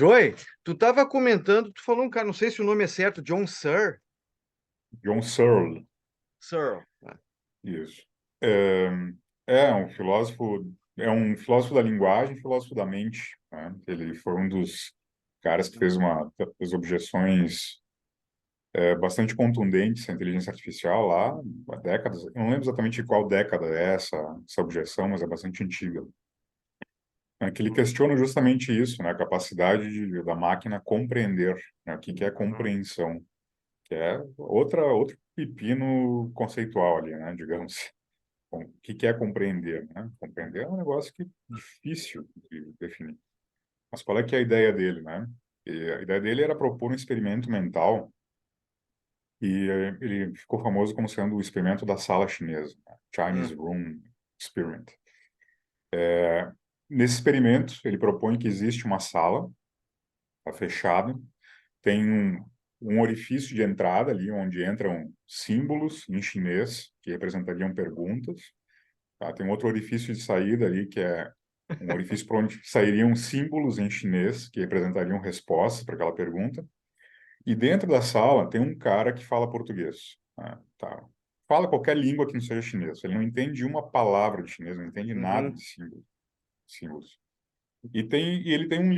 Joy, tu estava comentando, tu falou um cara, não sei se o nome é certo, John Searle. John Searle, Searle. isso. É, é um filósofo da linguagem, filósofo da mente, né? Ele foi um dos caras que fez objeções bastante contundentes à inteligência artificial lá há décadas. Eu não lembro exatamente qual década é essa objeção, mas é bastante antiga. É que ele questiona justamente isso, né? A capacidade da máquina compreender, né? O que é Uhum. compreensão, que é outro pepino conceitual ali, né? Digamos. Bom, o que é compreender, né? Compreender é um negócio que é difícil de definir. Mas qual é que é a ideia dele, né? E a ideia dele era propor um experimento mental e ele ficou famoso como sendo o experimento da sala chinesa, né? Chinese Hum. Room Experiment. Nesse experimento, ele propõe que existe uma sala, tá fechada, tem um orifício de entrada ali, onde entram símbolos em chinês que representariam perguntas. Tá? Tem um outro orifício de saída ali, que é um orifício por onde sairiam símbolos em chinês que representariam respostas para aquela pergunta. E dentro da sala tem um cara que fala português. Né? Tá. Fala qualquer língua que não seja chinês. Ele não entende uma palavra de chinês, não entende nada Uhum. de símbolos. E ele tem um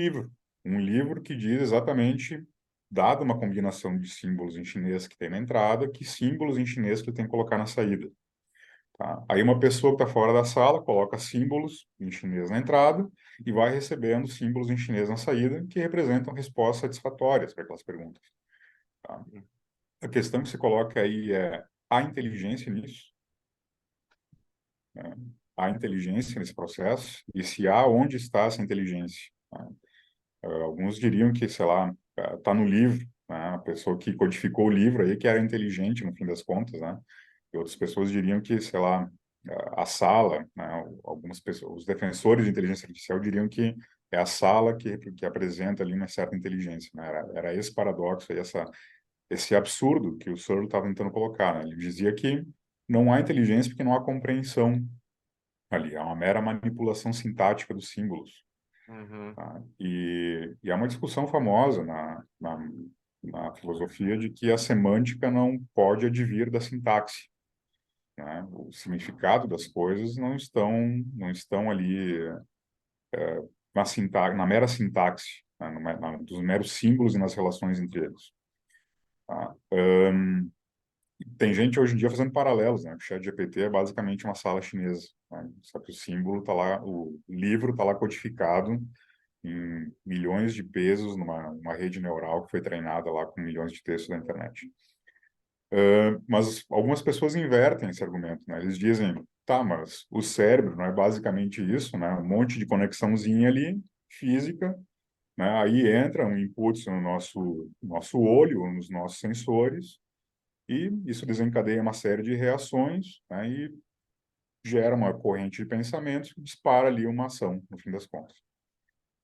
livro que diz exatamente, dada uma combinação de símbolos em chinês que tem na entrada, que símbolos em chinês que ele tem que colocar na saída. Tá? Aí uma pessoa que está fora da sala coloca símbolos em chinês na entrada e vai recebendo símbolos em chinês na saída que representam respostas satisfatórias para aquelas perguntas. Tá? A questão que se coloca aí é: há inteligência nisso? Né? Há inteligência nesse processo? E se há, onde está essa inteligência? Tá? Alguns diriam que, sei lá, está no livro, né? A pessoa que codificou o livro aí que era inteligente no fim das contas, né? E outras pessoas diriam que, sei lá, a sala, né? Algumas pessoas, os defensores de inteligência artificial diriam que é a sala que apresenta ali uma certa inteligência, né? Era esse paradoxo, aí, esse absurdo que o Searle estava tentando colocar, né? Ele dizia que não há inteligência porque não há compreensão ali, é uma mera manipulação sintática dos símbolos. Uhum. Tá? E há uma discussão famosa na filosofia de que a semântica não pode advir da sintaxe, né? O significado das coisas não estão ali na mera sintaxe, né? Dos meros símbolos e nas relações entre eles. Tá? Tem gente hoje em dia fazendo paralelos, né? O ChatGPT é basicamente uma sala chinesa, né? Só que o símbolo está lá, o livro está lá codificado em milhões de pesos numa rede neural que foi treinada lá com milhões de textos da internet. Mas algumas pessoas invertem esse argumento, né? Eles dizem, tá, mas o cérebro não é basicamente isso, né? Um monte de conexãozinha ali, física, né? Aí entra um input no nosso olho, nos nossos sensores, e isso desencadeia uma série de reações, né? E gera uma corrente de pensamentos que dispara ali uma ação, no fim das contas.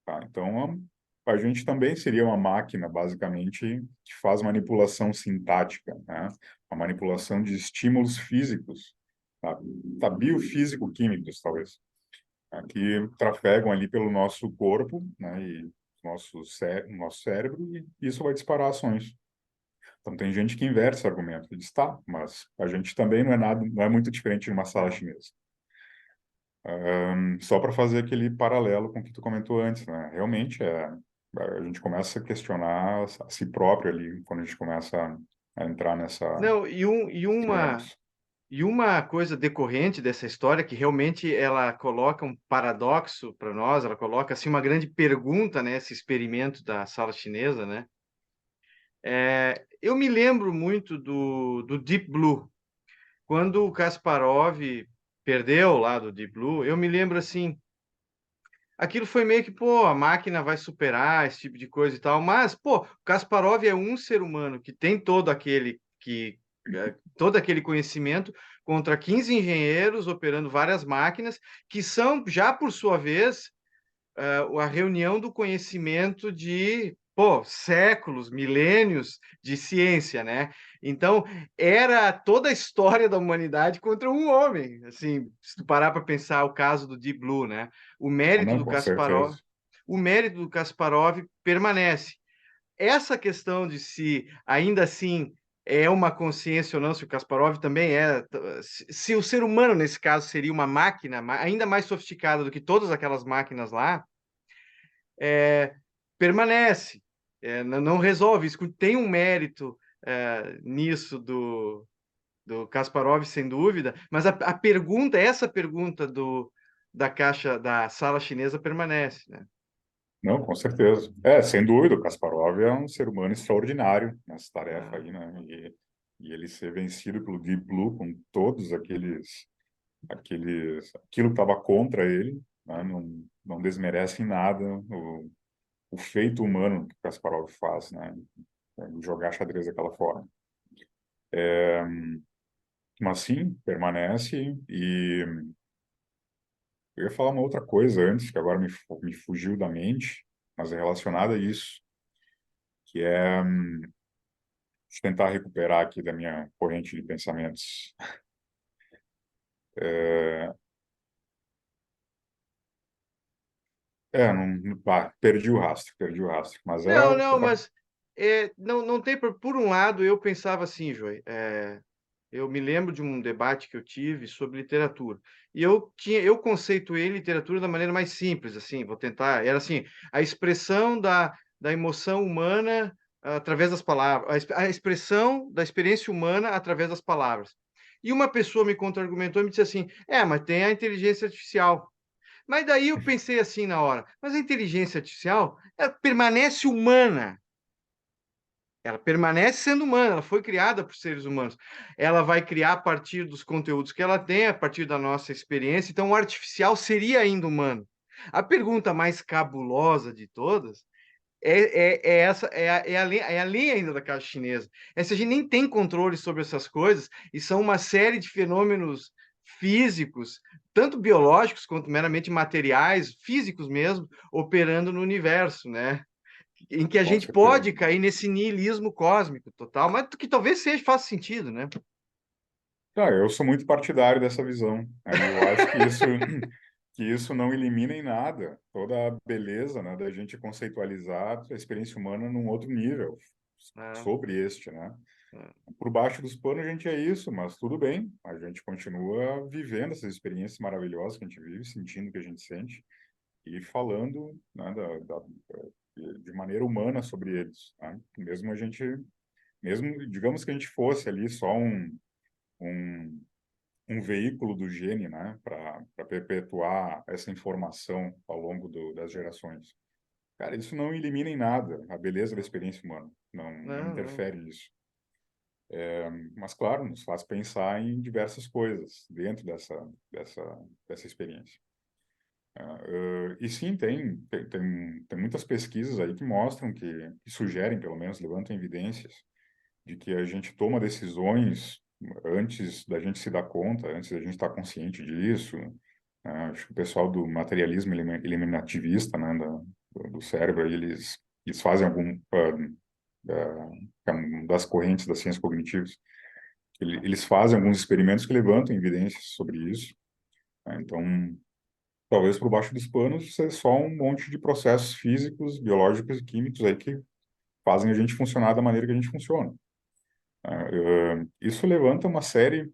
Tá? Então, a gente também seria uma máquina, basicamente, que faz manipulação sintática, né? Uma manipulação de estímulos físicos, tá? Tá, biofísico-químicos, talvez, né? Que trafegam ali pelo nosso corpo, né? E nosso cérebro, e isso vai disparar ações. Então, tem gente que inverte esse argumento, e diz, tá, mas a gente também não é nada, não é muito diferente de uma sala chinesa. Só para fazer aquele paralelo com o que tu comentou antes, né? Realmente a gente começa a questionar a si próprio ali quando a gente começa a entrar Não, nesses dilemas. e uma coisa decorrente dessa história que realmente ela coloca um paradoxo para nós, ela coloca assim uma grande pergunta, né, esse experimento da sala chinesa, né? Eu me lembro muito do Deep Blue. Quando o Kasparov perdeu lá do Deep Blue, eu me lembro assim, aquilo foi meio que, pô, a máquina vai superar esse tipo de coisa e tal, mas, pô, o Kasparov é um ser humano que tem todo aquele conhecimento contra 15 engenheiros operando várias máquinas que são já por sua vez a reunião do conhecimento de, pô, séculos, milênios de ciência, né? Então, era toda a história da humanidade contra um homem, assim, se tu parar para pensar o caso do Deep Blue, né? O Ah, mérito não, do com certeza. Kasparov, o mérito do Kasparov permanece. Essa questão de se ainda assim é uma consciência ou não, se o Kasparov também é, se o ser humano nesse caso seria uma máquina ainda mais sofisticada do que todas aquelas máquinas lá, permanece, não resolve isso. Tem um mérito nisso do Kasparov, sem dúvida, mas a pergunta, essa pergunta da caixa da sala chinesa permanece, né? Não, com certeza. Sem dúvida, o Kasparov é um ser humano extraordinário nessa tarefa aí, né? E ele ser vencido pelo Deep Blue com todos aquilo que estava contra ele, né? Não desmerece em nada o feito humano que o Kasparov faz, né? Jogar xadrez daquela forma. Mas sim, permanece. E eu ia falar uma outra coisa antes, que agora me fugiu da mente, mas é relacionada a isso, que é de tentar recuperar aqui da minha corrente de pensamentos. É, perdi o rastro, mas Não, não, mas não tem por um lado eu pensava assim, Joy, eu me lembro de um debate que eu tive sobre literatura e eu conceituei literatura da maneira mais simples, assim, vou tentar, era assim, a expressão da emoção humana através das palavras, a expressão da experiência humana através das palavras. E uma pessoa me contra-argumentou e me disse assim, mas tem a inteligência artificial. Mas daí eu pensei assim na hora, mas a inteligência artificial, ela permanece humana. Ela permanece sendo humana, ela foi criada por seres humanos. Ela vai criar a partir dos conteúdos que ela tem, a partir da nossa experiência. Então, o artificial seria ainda humano. A pergunta mais cabulosa de todas essa, é a linha ainda da caixa chinesa. É se a gente nem tem controle sobre essas coisas, e são uma série de fenômenos físicos, tanto biológicos quanto meramente materiais, físicos mesmo, operando no universo, né? Em que a com gente certeza. pode cair nesse niilismo cósmico total, mas que talvez faça sentido, né? Eu sou muito partidário dessa visão. Aí eu acho que isso não elimina em nada toda a beleza, né, da gente conceitualizar a experiência humana num outro nível, É, sobre este, né? é, Por baixo dos panos a gente é isso, mas tudo bem, a gente continua vivendo essas experiências maravilhosas que a gente vive, sentindo o que a gente sente e falando, né, de maneira humana sobre eles, né? Mesmo digamos que a gente fosse ali só um, um veículo do gene, né, para perpetuar essa informação ao longo das gerações. Cara, isso não elimina em nada a beleza da experiência humana, não não, não. interfere nisso. Mas, claro, nos faz pensar em diversas coisas dentro dessa experiência. E sim, tem muitas pesquisas aí que mostram que sugerem, pelo menos, levantam evidências de que a gente toma decisões antes da gente se dar conta, antes da gente estar consciente disso. Acho que o pessoal do materialismo eliminativista, né, do cérebro, aí, eles fazem que é uma das correntes das ciências cognitivas, eles fazem alguns experimentos que levantam evidências sobre isso, né? Então, talvez por baixo dos panos seja só um monte de processos físicos, biológicos e químicos aí que fazem a gente funcionar da maneira que a gente funciona. Isso levanta uma série,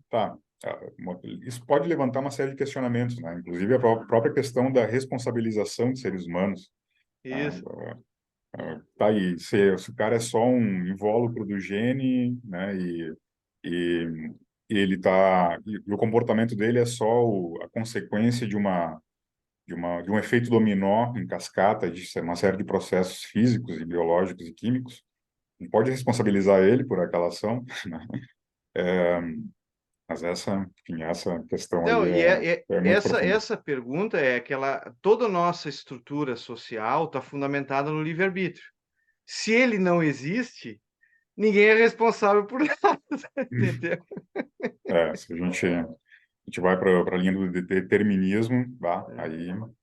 isso pode levantar uma série de questionamentos, né? Inclusive a própria questão da responsabilização de seres humanos. Isso. Tá aí, se o cara é só um invólucro do gene, né? E, e ele e o comportamento dele é só a consequência de um efeito dominó em cascata de uma série de processos físicos e biológicos e químicos. Não pode responsabilizar ele por aquela ação, né? Mas enfim, essa questão aí Não, é muito profunda. essa pergunta é aquela, toda a nossa estrutura social está fundamentada no livre-arbítrio. Se ele não existe, ninguém é responsável por nada, entendeu? Se a gente vai para a linha do determinismo,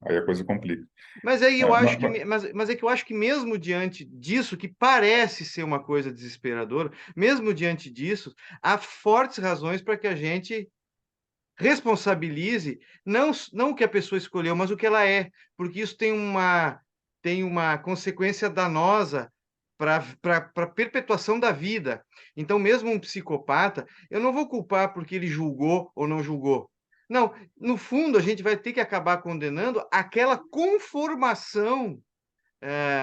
aí a coisa complica. Mas aí eu É, acho que, mas é que eu acho que mesmo diante disso, que parece ser uma coisa desesperadora, mesmo diante disso, há fortes razões para que a gente responsabilize não o que a pessoa escolheu, mas o que ela é, porque isso tem tem uma consequência danosa para a perpetuação da vida. Então, mesmo um psicopata, eu não vou culpar porque ele julgou ou não julgou. Não, no fundo, a gente vai ter que acabar condenando aquela conformação,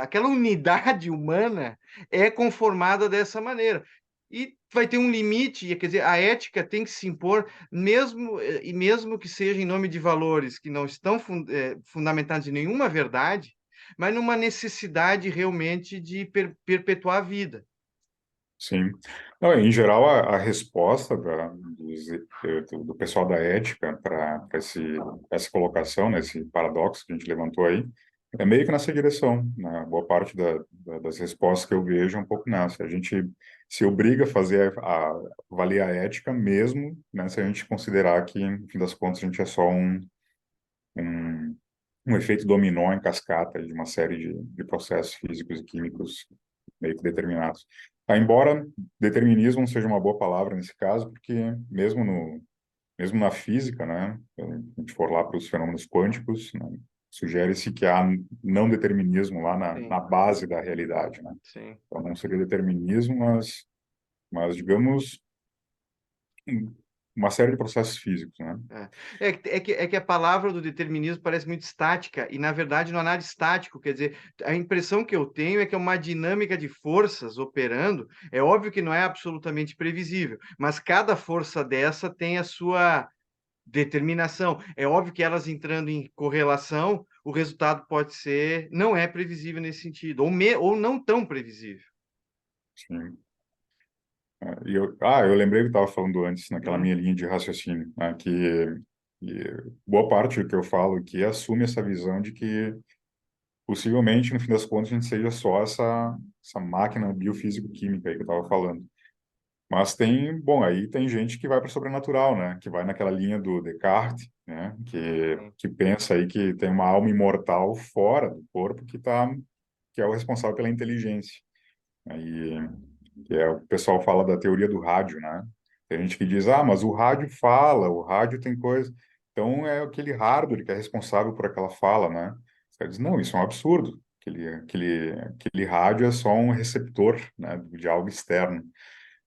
aquela unidade humana é conformada dessa maneira. E vai ter um limite, quer dizer, a ética tem que se impor, mesmo e mesmo que seja em nome de valores que não estão fundamentados em nenhuma verdade, mas numa necessidade realmente de perpetuar a vida. Sim. Não, em geral, a resposta do pessoal da ética para essa colocação, né, esse paradoxo que a gente levantou aí, é meio que nessa direção, né? Boa parte das respostas que eu vejo é um pouco nessa. A gente se obriga a fazer, a valer a ética mesmo, né, se a gente considerar que, no fim das contas, a gente é só um, um efeito dominó em cascata de uma série de processos físicos e químicos meio que determinados. Embora determinismo não seja uma boa palavra nesse caso, porque mesmo na física, né, se a gente for lá para os fenômenos quânticos, né, sugere-se que há não determinismo lá na Sim, base da realidade, né? sim. Então não seria determinismo, mas digamos uma série de processos físicos, né? É que a palavra do determinismo parece muito estática, e na verdade não há nada estático, quer dizer, a impressão que eu tenho é que é uma dinâmica de forças operando, é óbvio que não é absolutamente previsível, mas cada força dessa tem a sua determinação. É óbvio que elas entrando em correlação, o resultado pode ser, não é previsível nesse sentido, ou não tão previsível. Sim. Eu lembrei que estava falando antes, naquela Hum, minha linha de raciocínio, né, que boa parte do que eu falo aqui assume essa visão de que possivelmente, no fim das contas, a gente seja só essa máquina biofísico-química aí que eu estava falando. Mas bom, aí tem gente que vai para o sobrenatural, né, que vai naquela linha do Descartes, né, sim, que pensa aí que tem uma alma imortal fora do corpo que é o responsável pela inteligência. Aí, o pessoal fala da teoria do rádio, né? Tem gente que diz, mas o rádio fala, o rádio tem coisa. Então é aquele hardware que é responsável por aquela fala, né? Você diz, não, isso é um absurdo. Aquele rádio é só um receptor, né, de algo externo.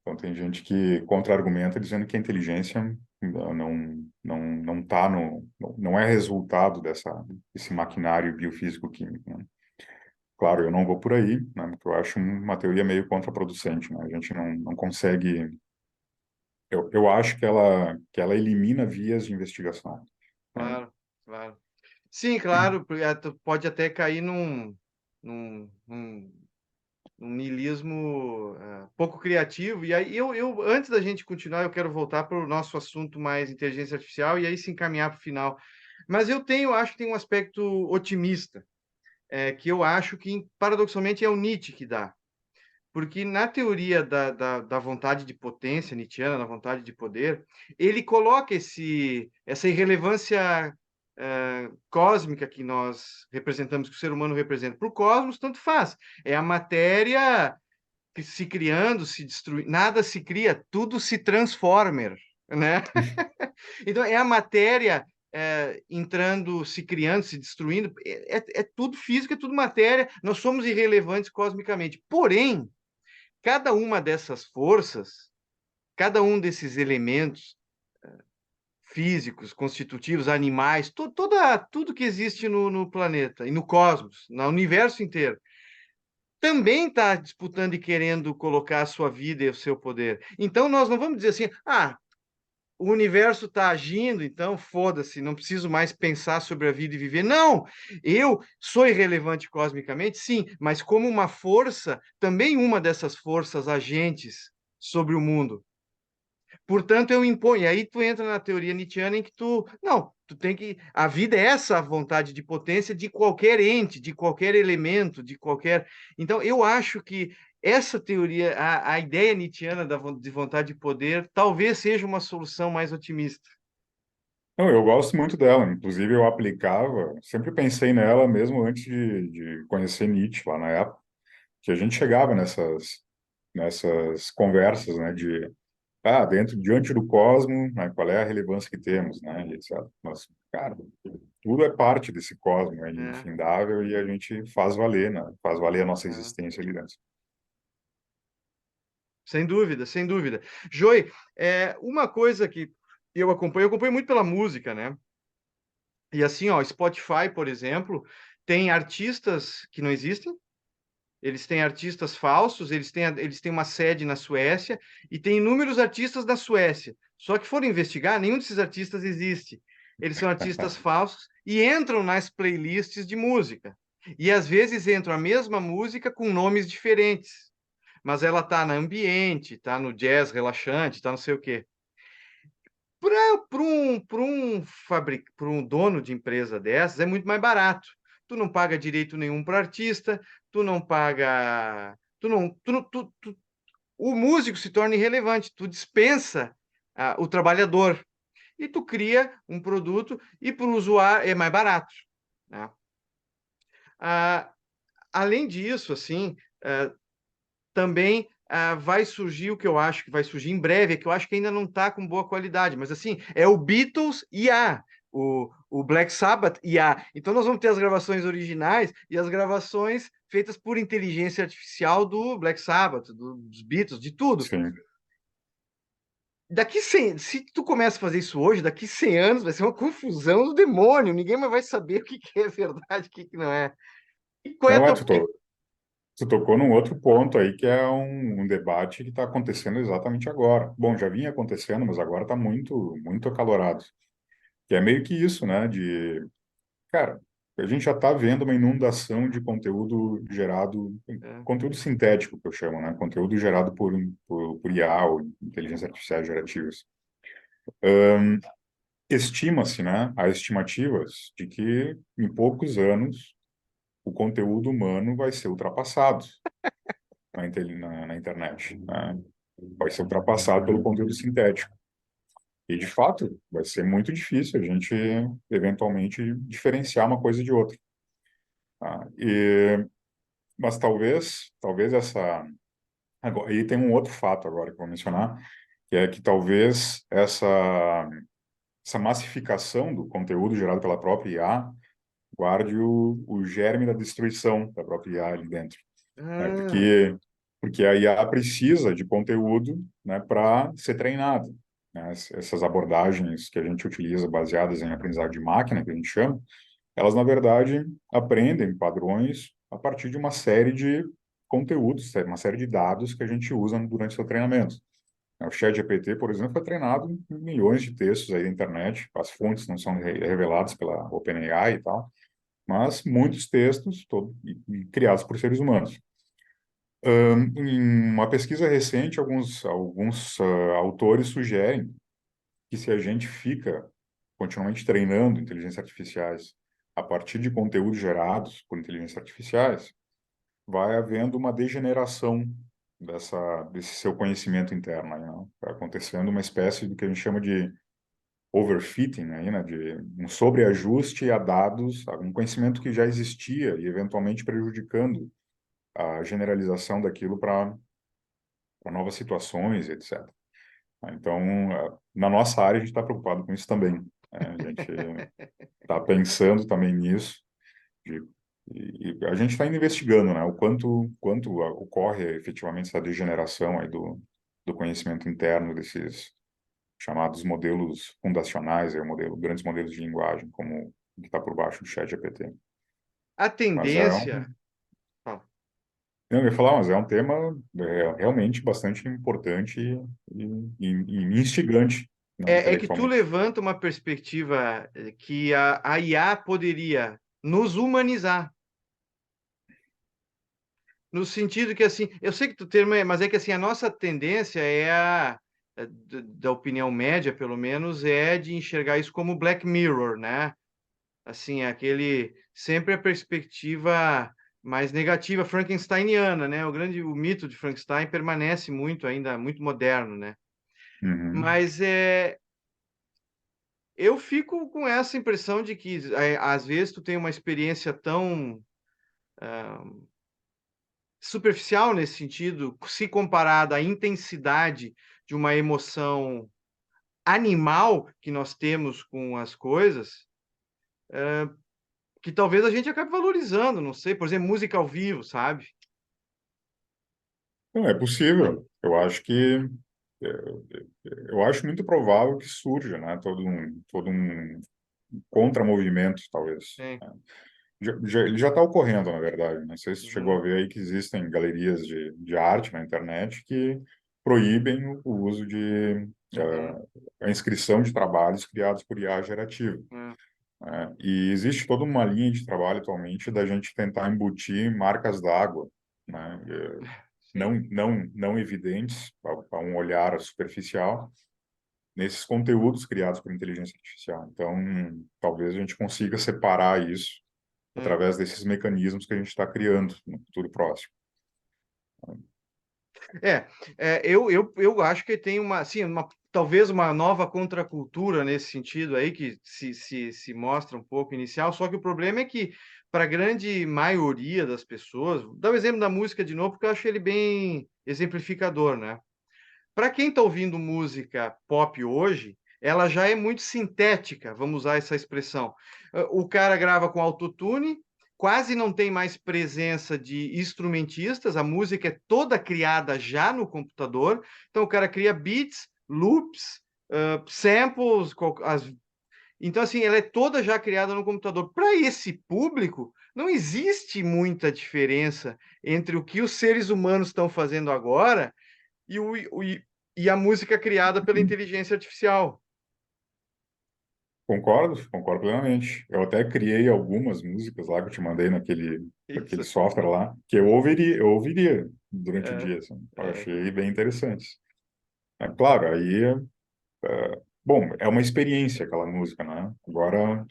Então tem gente que contra-argumenta dizendo que a inteligência não tá não é resultado desse maquinário biofísico-químico, né? Claro, eu não vou por aí, né, porque eu acho uma teoria meio contraproducente, né? A gente não consegue. Eu acho que ela elimina vias de investigação, né? claro, claro. Sim, claro, porque tu pode até cair num, num, num niilismo pouco criativo. E aí, antes da gente continuar, eu quero voltar para o nosso assunto mais inteligência artificial e aí se encaminhar para o final. Mas acho que tem um aspecto otimista, que eu acho que, paradoxalmente, é o Nietzsche que dá. Porque na teoria da vontade de potência nietzschiana, na vontade de poder, ele coloca essa irrelevância cósmica que nós representamos, que o ser humano representa. Para o cosmos, tanto faz. É a matéria que se criando, se destruindo, nada se cria, tudo se transforma, né? Então, é a matéria entrando, se criando, se destruindo, é tudo físico, é tudo matéria, nós somos irrelevantes cosmicamente. Porém, cada uma dessas forças, cada um desses elementos físicos, constitutivos, animais, tudo que existe no planeta e no cosmos, no universo inteiro, também está disputando e querendo colocar a sua vida e o seu poder. Então, nós não vamos dizer assim, o universo está agindo, então foda-se, não preciso mais pensar sobre a vida e viver. Não! Eu sou irrelevante cosmicamente, sim, mas como uma força, também uma dessas forças agentes sobre o mundo. Portanto, eu imponho. E aí tu entra na teoria nietzschiana em que não, tu tem que, a vida é essa vontade de potência de qualquer ente, de qualquer elemento, de qualquer. Então, eu acho que essa teoria, a ideia nietzschiana de vontade de poder, talvez seja uma solução mais otimista. Não, eu gosto muito dela. Inclusive, eu aplicava, sempre pensei nela mesmo antes de conhecer Nietzsche lá na época, que a gente chegava nessas conversas, né, diante do cosmo, né, qual é a relevância que temos, né, e etc. Mas, cara, tudo é parte desse cosmos, é É, infindável e a gente faz valer, né? Faz valer a nossa é. existência ali dentro. Sem dúvida, sem dúvida. Joey, uma coisa que eu acompanho muito pela música, né? E assim, ó, Spotify, por exemplo, tem artistas que não existem, eles têm artistas falsos, eles têm uma sede na Suécia e tem inúmeros artistas da Suécia. Só que foram investigar, nenhum desses artistas existe. Eles são artistas falsos e entram nas playlists de música. E às vezes entram a mesma música com nomes diferentes. Mas ela tá na ambiente, tá no jazz relaxante, tá não sei o quê. Para um dono de empresa dessas é muito mais barato. Tu não paga direito nenhum para o artista, tu não paga, o músico se torna irrelevante, tu dispensa o trabalhador e tu cria um produto e para o usuário é mais barato, né? Ah, além disso, assim, também vai surgir o que eu acho que vai surgir em breve, é que eu acho que ainda não está com boa qualidade, mas assim, é o Beatles IA, o Black Sabbath IA. Então nós vamos ter as gravações originais e as gravações feitas por inteligência artificial do Black Sabbath, dos Beatles, de tudo. Sim. Daqui 100, se tu começa a fazer isso hoje, daqui 100 anos vai ser uma confusão do demônio, ninguém mais vai saber o que que é verdade, o que que não é. E qual é a Não, tua... tu tocou num outro ponto aí que é um debate que está acontecendo exatamente agora. Bom, já vinha acontecendo, mas agora está muito, muito acalorado. Que é meio que isso, né? Cara, a gente já está vendo uma inundação de conteúdo gerado, É. conteúdo sintético, que eu chamo, né? Conteúdo gerado por IA, ou inteligência artificiais gerativas. Estima-se, né? Há estimativas de que em poucos anos o conteúdo humano vai ser ultrapassado na internet, né? Vai ser ultrapassado pelo conteúdo sintético. E, de fato, vai ser muito difícil a gente, eventualmente, diferenciar uma coisa de outra. Tá? Mas talvez essa... Agora, e tem um outro fato agora que eu vou mencionar, que é que talvez essa massificação do conteúdo gerado pela própria IA guarde o germe da destruição da própria IA ali dentro, né? Ah, Porque a IA precisa de conteúdo, né, para ser treinado, né? Essas abordagens que a gente utiliza baseadas em aprendizado de máquina, que a gente chama, elas, na verdade, aprendem padrões a partir de uma série de conteúdos, uma série de dados que a gente usa durante o seu treinamento. O ChatGPT, por exemplo, foi treinado em milhões de textos aí da internet, as fontes não são reveladas pela OpenAI e tal, mas muitos textos e criados por seres humanos. Em uma pesquisa recente, alguns autores sugerem que se a gente fica continuamente treinando inteligências artificiais a partir de conteúdos gerados por inteligências artificiais, vai havendo uma degeneração desse seu conhecimento interno, aí, né? Vai acontecendo uma espécie do que a gente chama de overfitting, aí, né? De um sobreajuste a dados, a um conhecimento que já existia e eventualmente prejudicando a generalização daquilo para novas situações, etc. Então, na nossa área, a gente está preocupado com isso também, né? A gente está pensando também nisso, de, e a gente está investigando, né, o quanto ocorre efetivamente essa degeneração aí do conhecimento interno desses chamados modelos fundacionais, grandes modelos de linguagem, como o que está por baixo do ChatGPT. a Mas tendência... Ah, eu ia falar, mas é um tema realmente bastante importante e instigante, né, é que tu intelectualmente. levanta uma perspectiva que a IA poderia nos humanizar, no sentido que, assim, eu sei que tu termo é, mas é que, assim, a nossa tendência da opinião média, pelo menos, é de enxergar isso como Black Mirror, né? Assim, sempre a perspectiva mais negativa, frankensteiniana, né? O mito de Frankenstein permanece muito ainda, muito moderno, né? Uhum. Mas eu fico com essa impressão de que às vezes tu tem uma experiência tão superficial nesse sentido, se comparada à intensidade de uma emoção animal que nós temos com as coisas, que talvez a gente acabe valorizando, não sei, por exemplo, música ao vivo, sabe? Não, é possível. Eu acho muito provável que surja, né, todo um contramovimento, talvez. Sim. Ele já está ocorrendo, na verdade. Não sei se você chegou a Uhum. ver aí que existem galerias de arte na internet que proíbem o uso de Uhum. a inscrição de trabalhos criados por IA gerativa. É. Né? E existe toda uma linha de trabalho atualmente da gente tentar embutir marcas d'água, né? Sim. Não evidentes para um olhar superficial nesses conteúdos criados por inteligência artificial. Então, talvez a gente consiga separar isso É. através desses mecanismos que a gente está criando no futuro próximo. É, eu acho que tem uma, assim, talvez uma nova contracultura nesse sentido aí, que se mostra um pouco inicial, só que o problema é que, para a grande maioria das pessoas, vou dar o exemplo da música de novo, porque eu acho ele bem exemplificador, né? Para quem está ouvindo música pop hoje, ela já é muito sintética, vamos usar essa expressão. O cara grava com autotune, quase não tem mais presença de instrumentistas, a música é toda criada já no computador, então o cara cria beats, loops, samples, então assim, ela é toda já criada no computador. Para esse público, não existe muita diferença entre o que os seres humanos estão fazendo agora e, e a música criada pela inteligência artificial. Concordo plenamente. Eu até criei algumas músicas lá que eu te mandei naquele Isso. software lá, que eu ouviria durante o É, dia, assim. Eu é, achei bem interessantes. É claro, aí, bom, é uma experiência aquela música, né? Agora,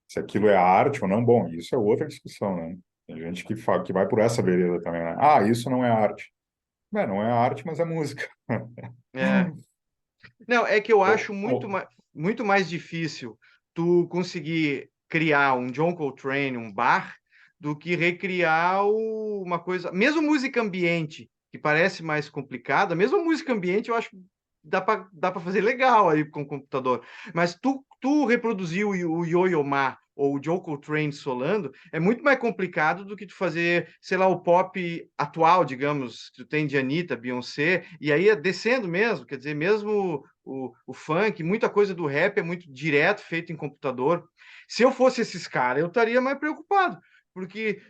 se aquilo é arte ou não, bom, isso é outra discussão, né? Tem gente que vai por essa vereda também, né? Ah, isso não é arte. Não é arte, mas é música. é. Não, é que eu acho Ou, muito mais difícil tu conseguir criar um John Coltrane, um Bach, do que recriar uma coisa. Mesmo música ambiente, que parece mais complicada, mesmo música ambiente eu acho que dá para fazer legal aí com o computador. Mas tu reproduzir o Yo-Yo Ma ou o John Coltrane solando é muito mais complicado do que tu fazer, sei lá, o pop atual, digamos, que tu tem de Anitta, Beyoncé, e aí é descendo mesmo, quer dizer, mesmo o funk, muita coisa do rap é muito direto, feito em computador. Se eu fosse esses caras, eu estaria mais preocupado, porque,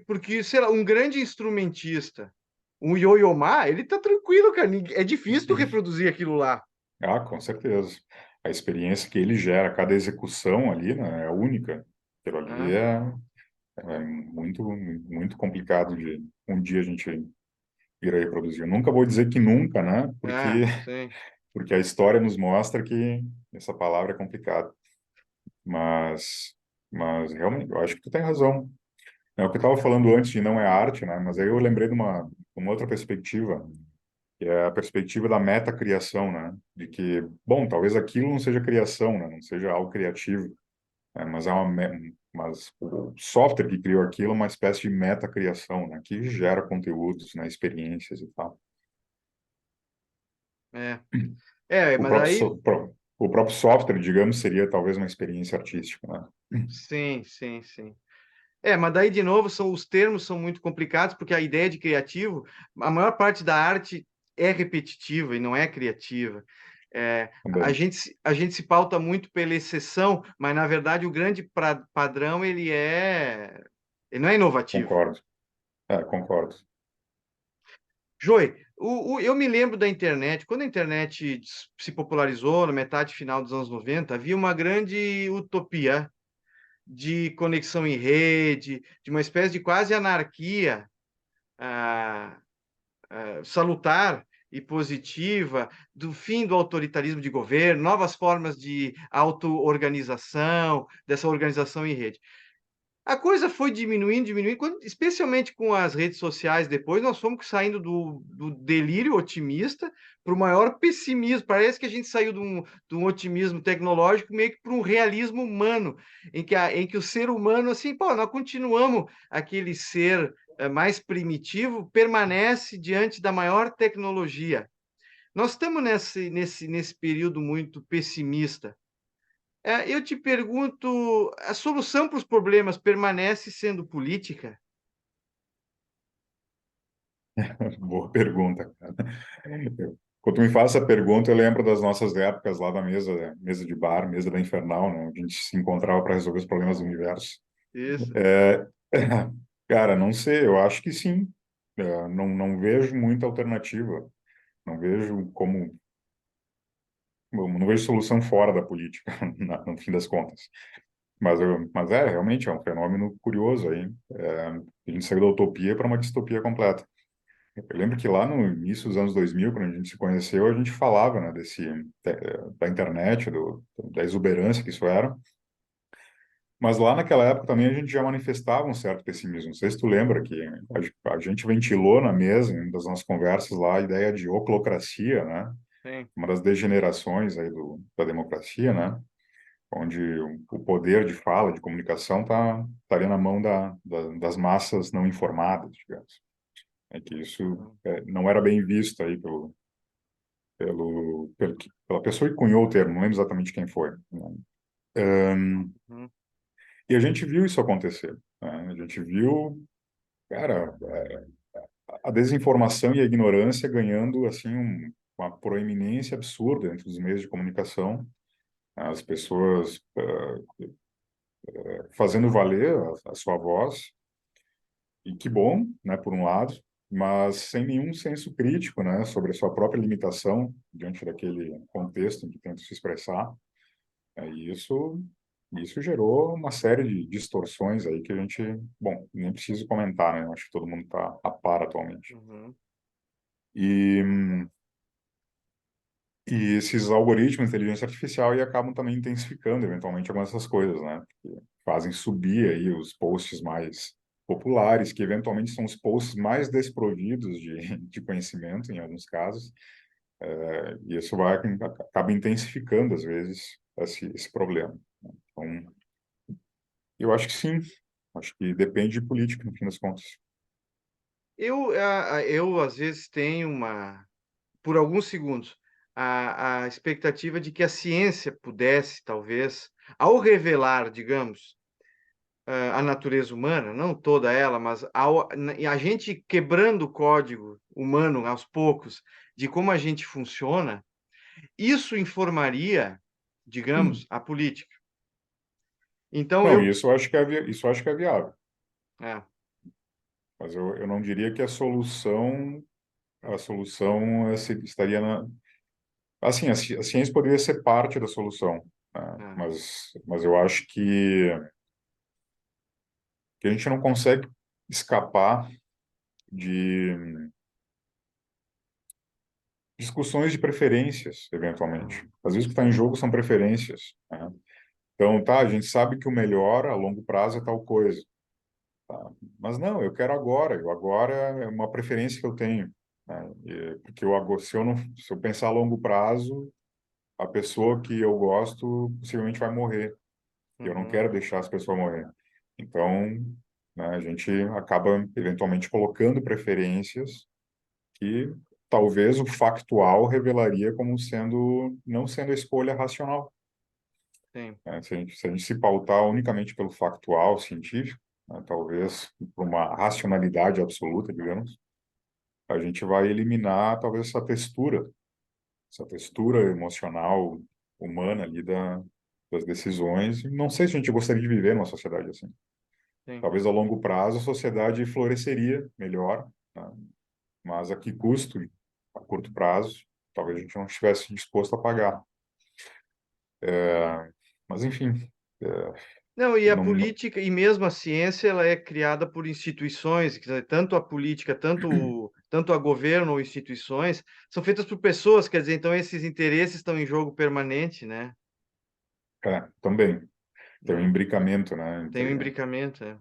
porque, sei lá, um grande instrumentista, um Yo-Yo Ma, ele tá tranquilo, cara, é difícil tu reproduzir aquilo lá. ah, com certeza. A experiência que ele gera, cada execução ali, né, é única. Aquilo ali Né? é muito, muito complicado de um dia a gente ir a reproduzir. Eu nunca vou dizer que nunca, né? É, sim. Porque a história nos mostra que essa palavra é complicada. Mas, mas realmente, eu acho que tu tem razão. É o que eu estava falando antes de não é arte, né? Mas aí eu lembrei de uma outra perspectiva, que é a perspectiva da metacriação, né? De que, bom, talvez aquilo não seja criação, né? Não seja algo criativo, né? Mas o software que criou aquilo é uma espécie de metacriação, né? Que gera conteúdos, né? Experiências e tal. É. É, O mas próprio, aí, o próprio software, digamos, seria talvez uma experiência artística, né? sim, sim, sim. É, mas daí, de novo, os termos são muito complicados, porque a ideia de criativo, a maior parte da arte é repetitiva e não é criativa. É, Também. a gente se pauta muito pela exceção, mas, na verdade, o grande padrão, ele não é inovativo. Concordo. Concordo. Joey, eu me lembro da internet, quando a internet se popularizou, na metade final dos anos 90, havia uma grande utopia de conexão em rede, de uma espécie de quase anarquia ah, salutar e positiva do fim do autoritarismo de governo, novas formas de auto-organização, dessa organização em rede. A coisa foi diminuindo, diminuindo, especialmente com as redes sociais depois, nós fomos saindo do delírio otimista para o maior pessimismo. Parece que a gente saiu de um otimismo tecnológico meio que para um realismo humano, em que o ser humano, assim, pô, nós continuamos aquele ser mais primitivo, permanece diante da maior tecnologia. Nós estamos nesse período muito pessimista. Eu te pergunto, a solução para os problemas permanece sendo política? Boa pergunta, cara. Quando tu me faz essa pergunta, eu lembro das nossas épocas lá da mesa de bar, mesa da Infernal, né? Onde a gente se encontrava para resolver os problemas do universo. Isso. É, cara, não sei, eu acho que sim. Não vejo muita alternativa. Não vejo como. Não vejo solução fora da política, no fim das contas. Mas realmente é um fenômeno curioso aí. A gente saiu da utopia para uma distopia completa. Eu lembro que lá no início dos anos 2000, quando a gente se conheceu, a gente falava, né, da internet, da exuberância que isso era. Mas lá naquela época também a gente já manifestava um certo pessimismo. Não sei se tu lembra que a gente ventilou na mesa, em uma das nossas conversas lá, a ideia de oclocracia, né? Sim. Uma das degenerações aí da democracia, né? Onde o poder de fala, de comunicação estaria na mão das massas não informadas, digamos. É que isso Uhum. não era bem visto aí pela pessoa que cunhou o termo, não lembro exatamente quem foi, né? Uhum. E a gente viu isso acontecer, né? A gente viu, cara, a desinformação e a ignorância ganhando assim uma proeminência absurda entre os meios de comunicação, as pessoas fazendo valer a sua voz, e que bom, né, por um lado, mas sem nenhum senso crítico, né, sobre a sua própria limitação diante daquele contexto em que tenta se expressar. E isso gerou uma série de distorções aí que a gente, bom, nem preciso comentar, né? Acho que todo mundo está a par atualmente. Uhum. E, e esses algoritmos de inteligência artificial aí acabam também intensificando eventualmente algumas dessas coisas, né? Que fazem subir aí os posts mais populares, que eventualmente são os posts mais desprovidos de conhecimento em alguns casos. E isso acaba intensificando às vezes esse problema. Então, eu acho que sim. Acho que depende de política, no fim das contas. Eu às vezes tenho por alguns segundos, a expectativa de que a ciência pudesse, talvez, ao revelar, digamos, a natureza humana, não toda ela, mas a gente quebrando o código humano aos poucos, de como a gente funciona, isso informaria, digamos, a política. Então Não, eu isso eu acho que é viável. é, Mas eu não diria que a solução estaria na. Assim, a ciência poderia ser parte da solução, né? é. Mas eu acho que a gente não consegue escapar de discussões de preferências, eventualmente. Às vezes o que está em jogo são preferências, né? Então, tá, a gente sabe que o melhor a longo prazo é tal coisa. Tá? Mas não, eu quero agora. O agora é uma preferência que eu tenho, né? Porque se eu não, se eu pensar a longo prazo, a pessoa que eu gosto possivelmente vai morrer. E eu não Uhum, quero deixar as pessoas morrer. Então, né, a gente acaba eventualmente colocando preferências que talvez o factual revelaria como sendo não sendo a escolha racional, sim, né? Se a gente se pautar unicamente pelo factual científico, né, talvez por uma racionalidade absoluta, digamos, a gente vai eliminar talvez essa textura emocional humana ali das decisões. E não sei se a gente gostaria de viver numa sociedade assim. sim. Talvez a longo prazo a sociedade floresceria melhor, né? Mas a que custo? A curto prazo, talvez a gente não estivesse disposto a pagar. Mas enfim, é, Não, e a não, política e mesmo a ciência, ela é criada por instituições, quer dizer, tanto a política, tanto a governo ou instituições, são feitas por pessoas, quer dizer, então esses interesses estão em jogo permanente, né? também tem um Hum, imbricamento, né, tem um entre, imbricamento, é.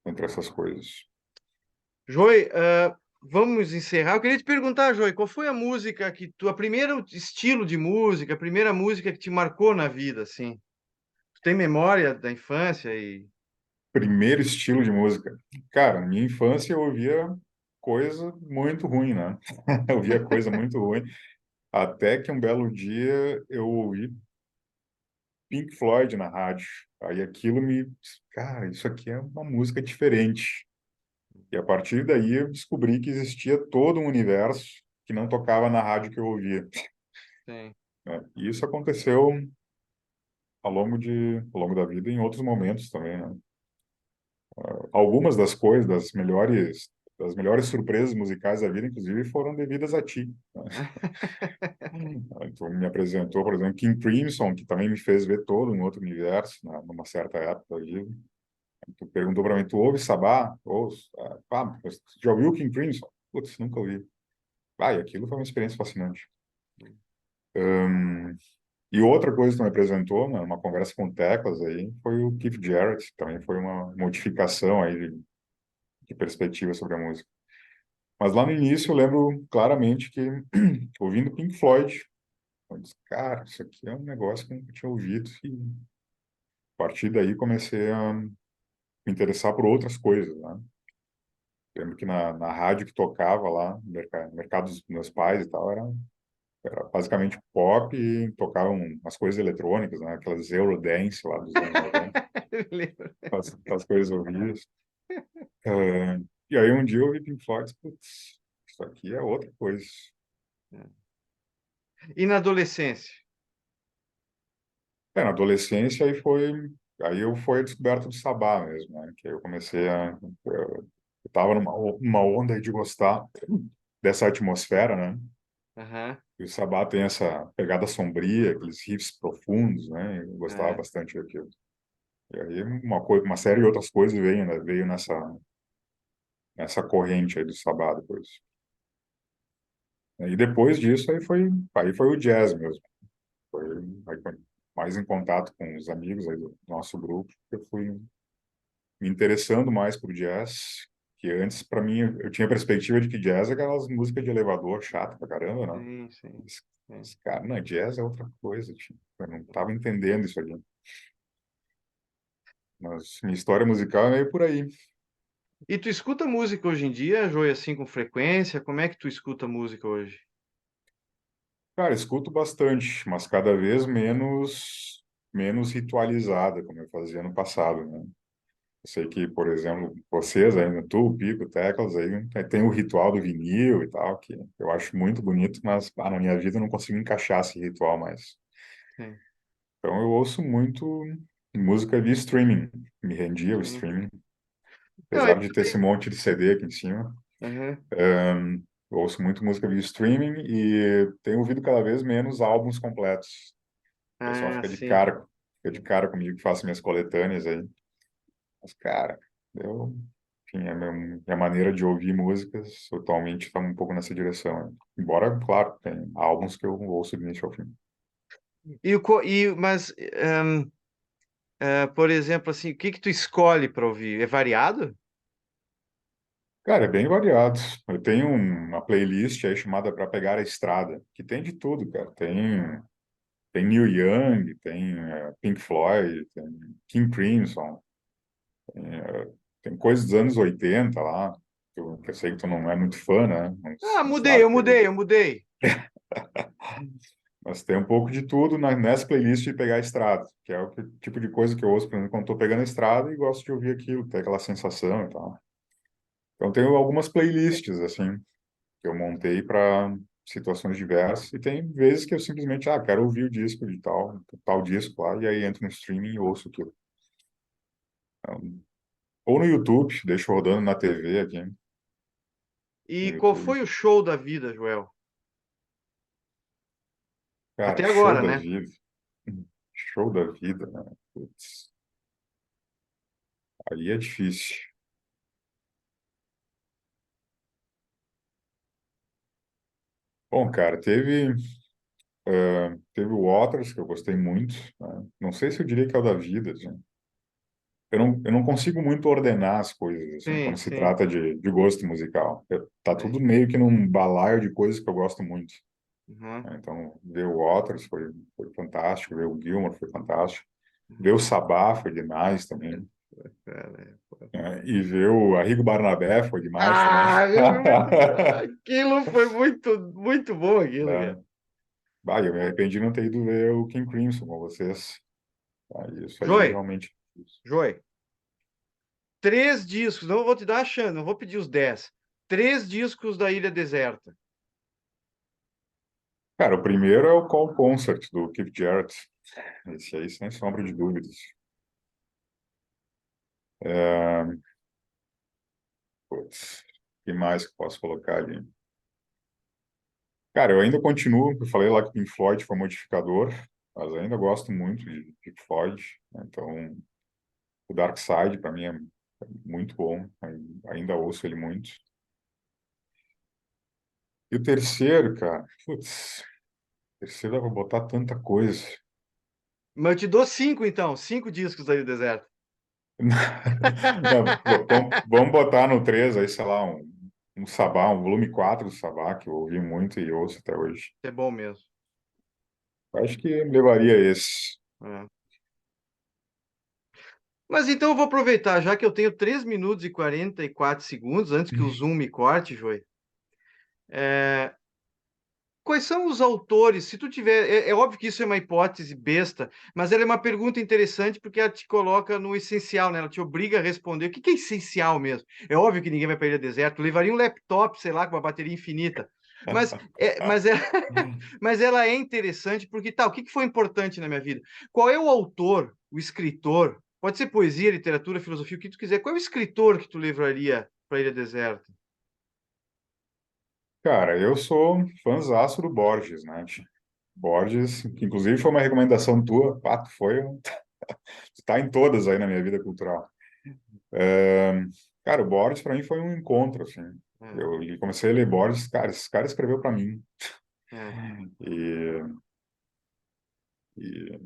entre essas coisas. Joy, vamos encerrar. Eu queria te perguntar, Joy, qual foi a música a primeiro estilo de música, a primeira música que te marcou na vida, assim? Tu tem memória da infância e... Primeiro estilo de música. Cara, na minha infância eu ouvia coisa muito ruim, né? Eu ouvia coisa muito ruim, até que um belo dia eu ouvi Pink Floyd na rádio. Aí aquilo me... Cara, isso aqui é uma música diferente. E a partir daí eu descobri que existia todo um universo que não tocava na rádio que eu ouvia, Sim. né? E isso aconteceu ao longo da vida em outros momentos também, né? Algumas das coisas, das melhores surpresas musicais da vida, inclusive, foram devidas a ti, né? Tu me apresentou, por exemplo, King Crimson, que também me fez ver todo um outro universo, né, numa certa época da vida. Tu perguntou para mim, tu ouve Sabá? Ouço. Mas tu já ouviu King Crimson? Putz, nunca ouvi. E aquilo foi uma experiência fascinante. E outra coisa que tu me apresentou, né, uma conversa com teclas aí, foi o Keith Jarrett, que também foi uma modificação aí de perspectiva sobre a música. Mas lá no início eu lembro claramente que, ouvindo Pink Floyd, eu disse, cara, isso aqui é um negócio que eu nunca tinha ouvido. E a partir daí comecei a me interessar por outras coisas, né? Lembro que na rádio que tocava lá, no mercado dos meus pais e tal, era basicamente pop e tocavam umas coisas eletrônicas, né? Aquelas Eurodance lá dos anos 90, Eu lembro. aquelas coisas horríveis. E aí um dia eu ouvi Pink Floyd, putz, isso aqui é outra coisa. E na adolescência? Na adolescência aí eu foi a descoberta do Sabá mesmo, né? Que aí eu comecei eu tava numa onda aí de gostar dessa atmosfera, né? Aham. E o Sabá tem essa pegada sombria, aqueles riffs profundos, né? Eu gostava É. bastante daquilo. E aí uma série de outras coisas veio nessa corrente aí do Sabá depois. E depois disso aí foi o jazz mesmo. Foi mais em contato com os amigos aí do nosso grupo que eu fui me interessando mais por jazz, que antes para mim eu tinha a perspectiva de que jazz é aquelas músicas de elevador chata pra caramba, não. Sim, sim, sim. Cara, não, jazz é outra coisa, tipo, eu não tava entendendo isso aqui. Mas minha história musical é meio por aí. E tu escuta música hoje em dia, Joia, assim, com frequência? Como é que tu escuta música hoje? Cara, escuto bastante, mas cada vez menos ritualizada, como eu fazia no passado, né? Eu sei que, por exemplo, vocês aí no Tu, Pico, Teclas, aí tem o ritual do vinil e tal, que eu acho muito bonito, mas na minha vida eu não consigo encaixar esse ritual mais. Sim, Então eu ouço muito música via streaming, me rendia ao sim. streaming, Não, eu apesar de ter esse monte de CD aqui em cima. aham. Eu ouço muito música via streaming e tenho ouvido cada vez menos álbuns completos. O pessoal Ah, sim. fica de cara comigo que faço minhas coletâneas aí. Mas, cara, eu, enfim, minha maneira de ouvir músicas atualmente está um pouco nessa direção, né? Embora, claro, tem álbuns que eu ouço do início ao fim. Mas, por exemplo, assim, o que que tu escolhe para ouvir? É variado? Cara, é bem variado. Eu tenho uma playlist aí chamada Pra Pegar a Estrada, que tem de tudo, cara. Tem Neil Young, tem Pink Floyd, tem King Crimson, tem coisas dos anos 80 lá, que eu sei que tu não é muito fã, né? Ah, Uns mudei, lá eu que teve. mudei, eu mudei. Mas tem um pouco de tudo nessa playlist de pegar a estrada, que é o tipo de coisa que eu ouço, por exemplo, quando estou pegando a estrada e gosto de ouvir aquilo, ter aquela sensação e tal. Então, tenho algumas playlists, assim, que eu montei para situações diversas, e tem vezes que eu simplesmente, quero ouvir o disco de tal disco lá, e aí entro no streaming e ouço aquilo. Então, ou no YouTube, deixo rodando na TV aqui, no E qual YouTube. foi o show da vida, Joel? Cara, Até show agora, da né? vida. Show da vida, né? Putz, aí é difícil. Bom, cara, teve o Waters, que eu gostei muito, né? Não sei se eu diria que é o da vida, assim. Eu não consigo muito ordenar as coisas, assim, Sim, quando se sim, trata de gosto musical. Tá sim. tudo meio que num balaio de coisas que eu gosto muito, Uhum, né? Então, ver o Waters foi fantástico, ver o Gilmour foi fantástico, ver uhum. o Sabá foi demais também, Cara, né? E ver o Arrigo Barnabé foi demais também. aquilo foi muito, muito bom aquilo, cara. Né? Eu me arrependi de não ter ido ver o King Crimson com vocês. Tá? Isso aí Joy, realmente. Joy. 3 discos, não vou te dar a chance, não vou pedir os 10. 3 discos da Ilha Deserta. Cara, o primeiro é o Call Concert do Keith Jarrett. Esse aí, sem sombra de dúvidas. É, putz, o que mais que eu posso colocar ali? Cara, eu ainda continuo, eu falei lá que o Pink Floyd foi modificador, mas ainda gosto muito de Pink Floyd, né? Então, o Dark Side, para mim, é muito bom, ainda ouço ele muito. E o terceiro, cara, putz, o terceiro dá pra botar tanta coisa. Mas eu te dou 5, então. 5 discos da Ilha Deserta. Não, vamos botar no 3 aí, sei lá, um Sabá, um volume 4 do Sabá, que eu ouvi muito e ouço até hoje. É bom mesmo. Acho que levaria esse. É. Mas então eu vou aproveitar, já que eu tenho 3 minutos e 44 segundos antes que o Zoom me corte, Joey. É, quais são os autores? Se tu tiver, é óbvio que isso é uma hipótese besta, mas ela é uma pergunta interessante porque ela te coloca no essencial, né? Ela te obriga a responder. O que que é essencial mesmo? É óbvio que ninguém vai para ilha deserto. Levaria um laptop, sei lá, com uma bateria infinita. Mas, mas ela é interessante porque, tá, o que que foi importante na minha vida? Qual é o autor, o escritor? Pode ser poesia, literatura, filosofia, o que tu quiser. Qual é o escritor que tu levaria para ilha deserta? Cara, eu sou fãzaço do Borges, né? Borges, que inclusive foi uma recomendação tua, pato, foi, tá em todas aí na minha vida cultural. É, cara, o Borges para mim foi um encontro, assim. É, Eu comecei a ler Borges, cara, esse cara escreveu para mim. é, E, e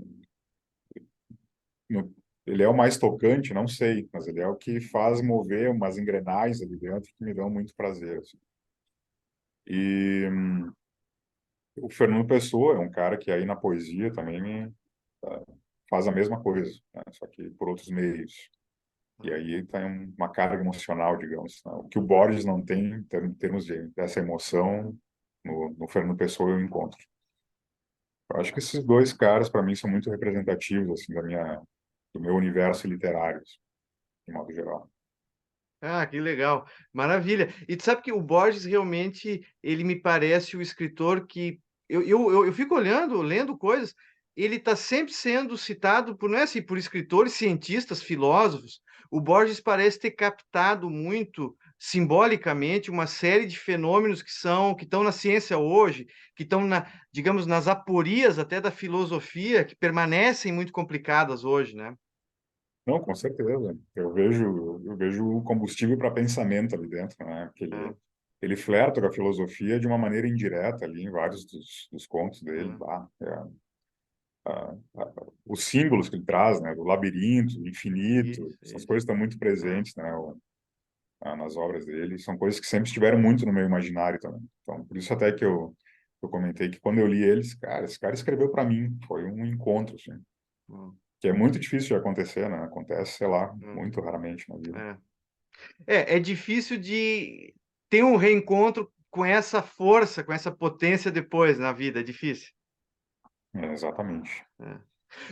no- ele é o mais tocante, não sei, mas ele é o que faz mover umas engrenagens ali dentro que me dão muito prazer, assim. E o Fernando Pessoa é um cara que aí na poesia também faz a mesma coisa, né? Só que por outros meios. E aí tem uma carga emocional, digamos, né? O que o Borges não tem em termos dessa emoção, no Fernando Pessoa eu encontro. Eu acho que esses dois caras, para mim, são muito representativos, assim, do meu universo literário, assim, de modo geral. Ah, que legal. Maravilha. E tu sabe que o Borges realmente, ele me parece o escritor que eu fico olhando, lendo coisas, ele está sempre sendo citado por, não é assim, por escritores, cientistas, filósofos. O Borges parece ter captado muito simbolicamente uma série de fenômenos que estão na ciência hoje, que estão na, digamos, nas aporias até da filosofia, que permanecem muito complicadas hoje, né? Não, com certeza. Eu vejo o combustível para pensamento ali dentro, né? Porque É, ele flerta com a filosofia de uma maneira indireta ali em vários dos contos dele. é, Bah, os símbolos que ele traz, né? Do labirinto, do infinito, essas isso. coisas estão muito É, presentes, né? Nas obras dele. São coisas que sempre estiveram muito no meu imaginário também. Então, por isso até que eu comentei que quando eu li eles, cara, esse cara escreveu para mim. Foi um encontro, assim. hum, Que é muito difícil de acontecer, né? Acontece, sei lá, hum, muito raramente na vida. é. É difícil de ter um reencontro com essa força, com essa potência depois na vida, é difícil. É, exatamente. É.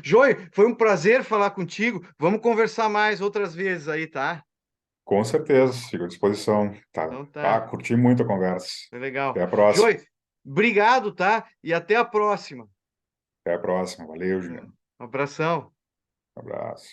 Joy, foi um prazer falar contigo. Vamos conversar mais outras vezes aí, tá? Com certeza, fico à disposição. Tá, Então tá, tá, curti muito a conversa. foi legal. Até a próxima. Joy, obrigado, tá? E até a próxima. Até a próxima. Valeu, É. Juliano. Um abração. Abraço.